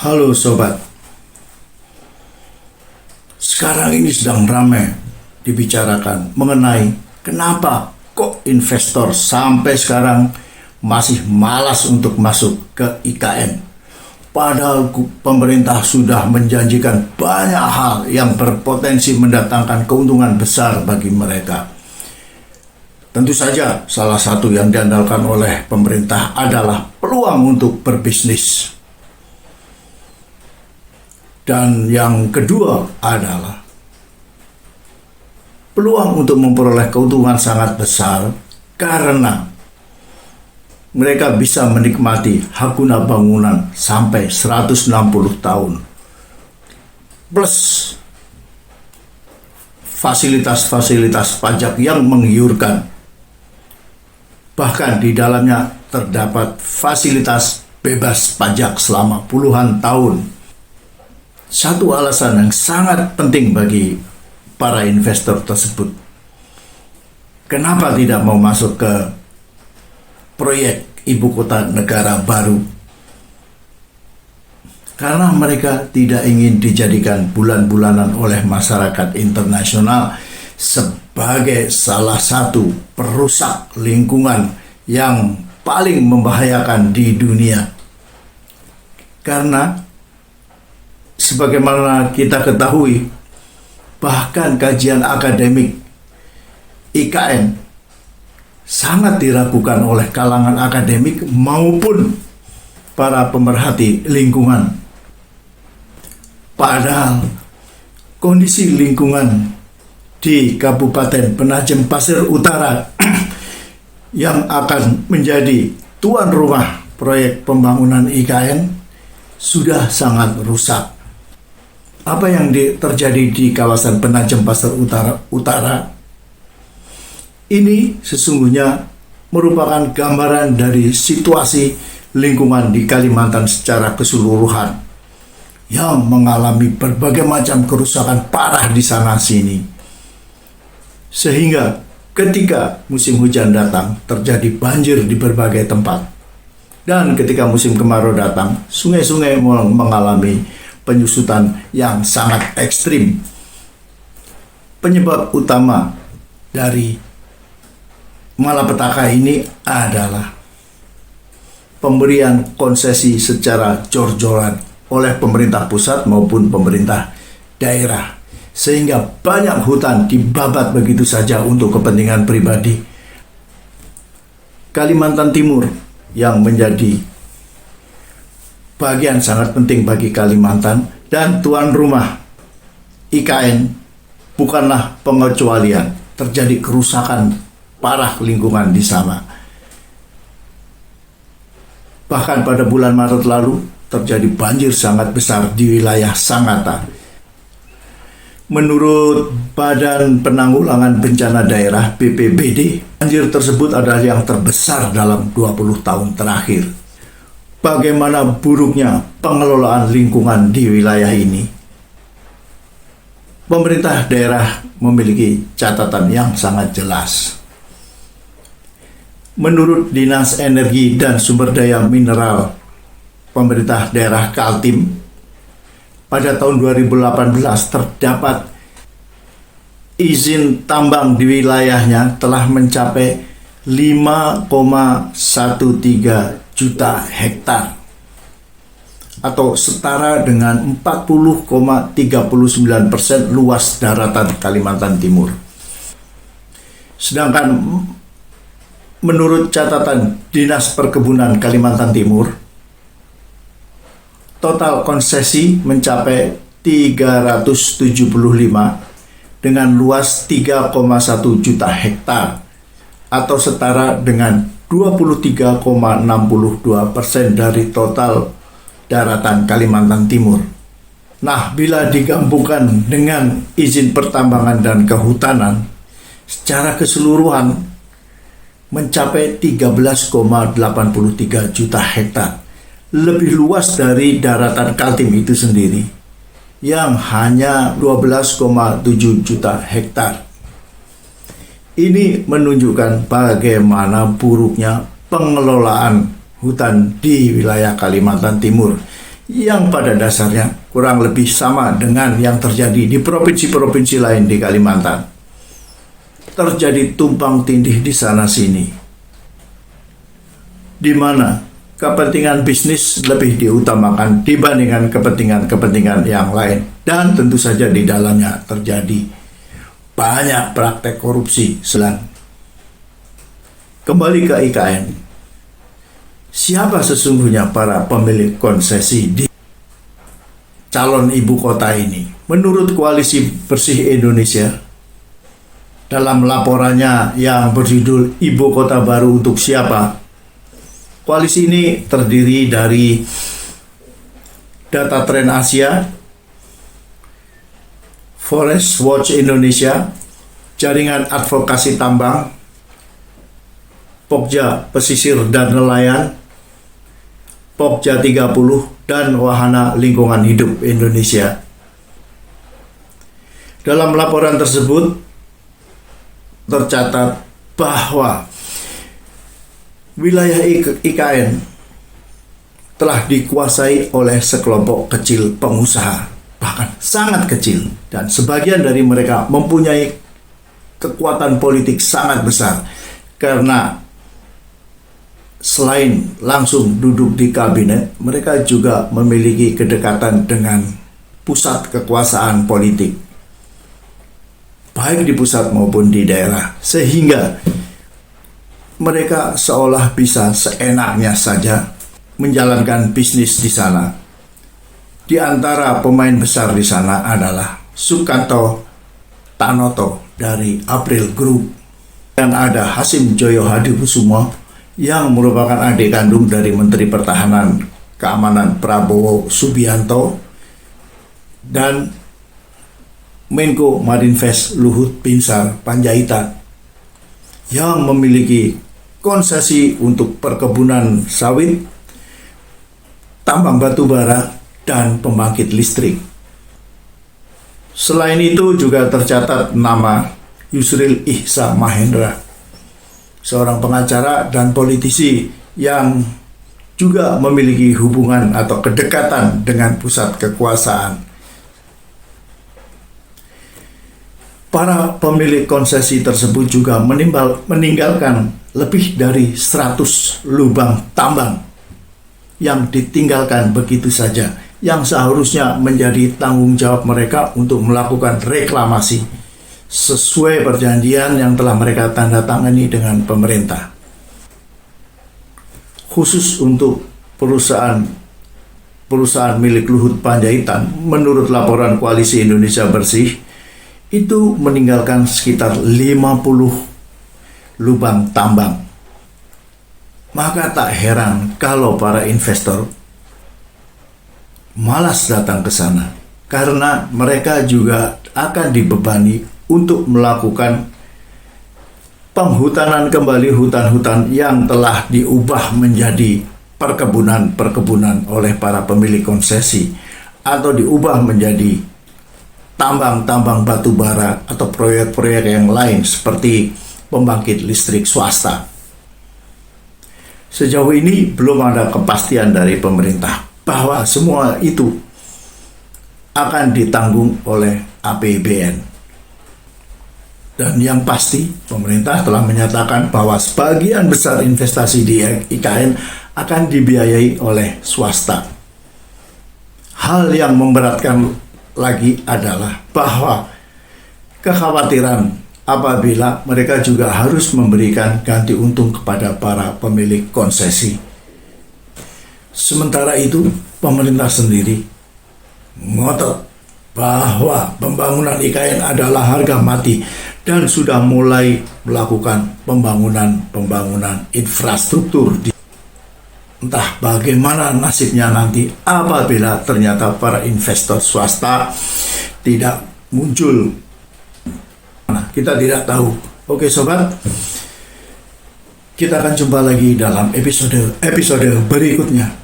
Halo sobat, sekarang ini sedang ramai dibicarakan mengenai kenapa kok investor sampai sekarang masih malas untuk masuk ke IKN. Padahal pemerintah sudah menjanjikan banyak hal yang berpotensi mendatangkan keuntungan besar bagi mereka. Tentu saja salah satu yang diandalkan oleh pemerintah adalah peluang untuk berbisnis. Dan yang kedua adalah peluang untuk memperoleh keuntungan sangat besar karena mereka bisa menikmati hak guna bangunan sampai 160 tahun. Plus fasilitas-fasilitas pajak yang menggiurkan. Bahkan di dalamnya terdapat fasilitas bebas pajak selama puluhan tahun. Satu alasan yang sangat penting bagi para investor tersebut, kenapa tidak mau masuk ke proyek ibu kota negara baru? Karena mereka tidak ingin dijadikan bulan-bulanan oleh masyarakat internasional sebagai salah satu perusak lingkungan yang paling membahayakan di dunia. Karena sebagaimana kita ketahui, bahkan kajian akademik IKN sangat diragukan oleh kalangan akademik maupun para pemerhati lingkungan. Padahal kondisi lingkungan di Kabupaten Penajem Pasir Utara yang akan menjadi tuan rumah proyek pembangunan IKN sudah sangat rusak. Apa yang terjadi di kawasan Penajem Pasir Utara ini sesungguhnya merupakan gambaran dari situasi lingkungan di Kalimantan secara keseluruhan yang mengalami berbagai macam kerusakan parah di sana sini. Sehingga ketika musim hujan datang terjadi banjir di berbagai tempat. Dan ketika musim kemarau datang, sungai-sungai mengalami penyusutan yang sangat ekstrim. Penyebab utama dari malapetaka ini adalah pemberian konsesi secara jor-joran oleh pemerintah pusat maupun pemerintah daerah, sehingga banyak hutan dibabat begitu saja untuk kepentingan pribadi. Kalimantan Timur yang menjadi bagian sangat penting bagi Kalimantan dan tuan rumah IKN bukanlah pengecualian. Terjadi kerusakan parah lingkungan di sana. Bahkan pada bulan Maret lalu terjadi banjir sangat besar di wilayah Sangatta. Menurut Badan Penanggulangan Bencana Daerah BPBD, banjir tersebut adalah yang terbesar dalam 20 tahun terakhir. Bagaimana buruknya pengelolaan lingkungan di wilayah ini? Pemerintah daerah memiliki catatan yang sangat jelas. Menurut Dinas Energi dan Sumber Daya Mineral pemerintah daerah Kaltim, pada tahun 2018 terdapat izin tambang di wilayahnya telah mencapai 5,13 juta hektar atau setara dengan 40,39% luas daratan Kalimantan Timur. Sedangkan menurut catatan Dinas Perkebunan Kalimantan Timur, total konsesi mencapai 375 dengan luas 3,1 juta hektar atau setara dengan 23,62% dari total daratan Kalimantan Timur. Nah, bila digabungkan dengan izin pertambangan dan kehutanan, secara keseluruhan mencapai 13,83 juta hektar. Lebih luas dari daratan Kaltim itu sendiri yang hanya 12,7 juta hektar. Ini menunjukkan bagaimana buruknya pengelolaan hutan di wilayah Kalimantan Timur yang pada dasarnya kurang lebih sama dengan yang terjadi di provinsi-provinsi lain di Kalimantan. Terjadi tumpang tindih di sana sini, di mana kepentingan bisnis lebih diutamakan dibandingkan kepentingan-kepentingan yang lain. Dan tentu saja di dalamnya terjadi banyak praktek korupsi. Kembali ke IKN. Siapa sesungguhnya para pemilik konsesi di calon ibu kota ini? Menurut Koalisi Bersih Indonesia, dalam laporannya yang berjudul Ibu Kota Baru Untuk Siapa, koalisi ini terdiri dari Data Trend Asia, Forest Watch Indonesia, Jaringan Advokasi Tambang, Pokja Pesisir dan Nelayan, Pokja 30, dan Wahana Lingkungan Hidup Indonesia. Dalam laporan tersebut tercatat bahwa wilayah IKN telah dikuasai oleh sekelompok kecil pengusaha, bahkan sangat kecil, dan sebagian dari mereka mempunyai kekuatan politik sangat besar karena selain langsung duduk di kabinet, mereka juga memiliki kedekatan dengan pusat kekuasaan politik, baik di pusat maupun di daerah, sehingga mereka seolah bisa seenaknya saja menjalankan bisnis di sana. Di antara pemain besar di sana adalah Sukanto Tanoto dari April Group, dan ada Hasim Joyo Hadipusumo yang merupakan adik kandung dari Menteri Pertahanan Keamanan Prabowo Subianto, dan Menko Marinvest Luhut Binsar Panjaitan yang memiliki konsesi untuk perkebunan sawit, tambang batu bara, dan pembangkit listrik. Selain itu juga tercatat nama Yusril Ihsa Mahendra, seorang pengacara dan politisi yang juga memiliki hubungan atau kedekatan dengan pusat kekuasaan. Para pemilik konsesi tersebut juga meninggalkan lebih dari 100 lubang tambang yang ditinggalkan begitu saja, yang seharusnya menjadi tanggung jawab mereka untuk melakukan reklamasi sesuai perjanjian yang telah mereka tanda tangani dengan pemerintah. Khusus untuk perusahaan milik Luhut Panjaitan, menurut laporan Koalisi Indonesia Bersih, itu meninggalkan sekitar 50 lubang tambang. Maka tak heran kalau para investor malas datang ke sana, karena mereka juga akan dibebani untuk melakukan penghutanan kembali hutan-hutan yang telah diubah menjadi perkebunan oleh para pemilik konsesi, atau diubah menjadi tambang-tambang batu bara atau proyek-proyek yang lain seperti pembangkit listrik swasta. Sejauh ini belum ada kepastian dari pemerintah bahwa semua itu akan ditanggung oleh APBN. Dan yang pasti pemerintah telah menyatakan bahwa sebagian besar investasi di IKN akan dibiayai oleh swasta. Hal yang memberatkan lagi adalah bahwa kekhawatiran apabila mereka juga harus memberikan ganti untung kepada para pemilik konsesi. Sementara itu, pemerintah sendiri ngotot bahwa pembangunan IKN adalah harga mati dan sudah mulai melakukan pembangunan infrastruktur. Entah bagaimana nasibnya nanti apabila ternyata para investor swasta tidak muncul. Nah, kita tidak tahu. Oke sobat, kita akan jumpa lagi dalam episode berikutnya.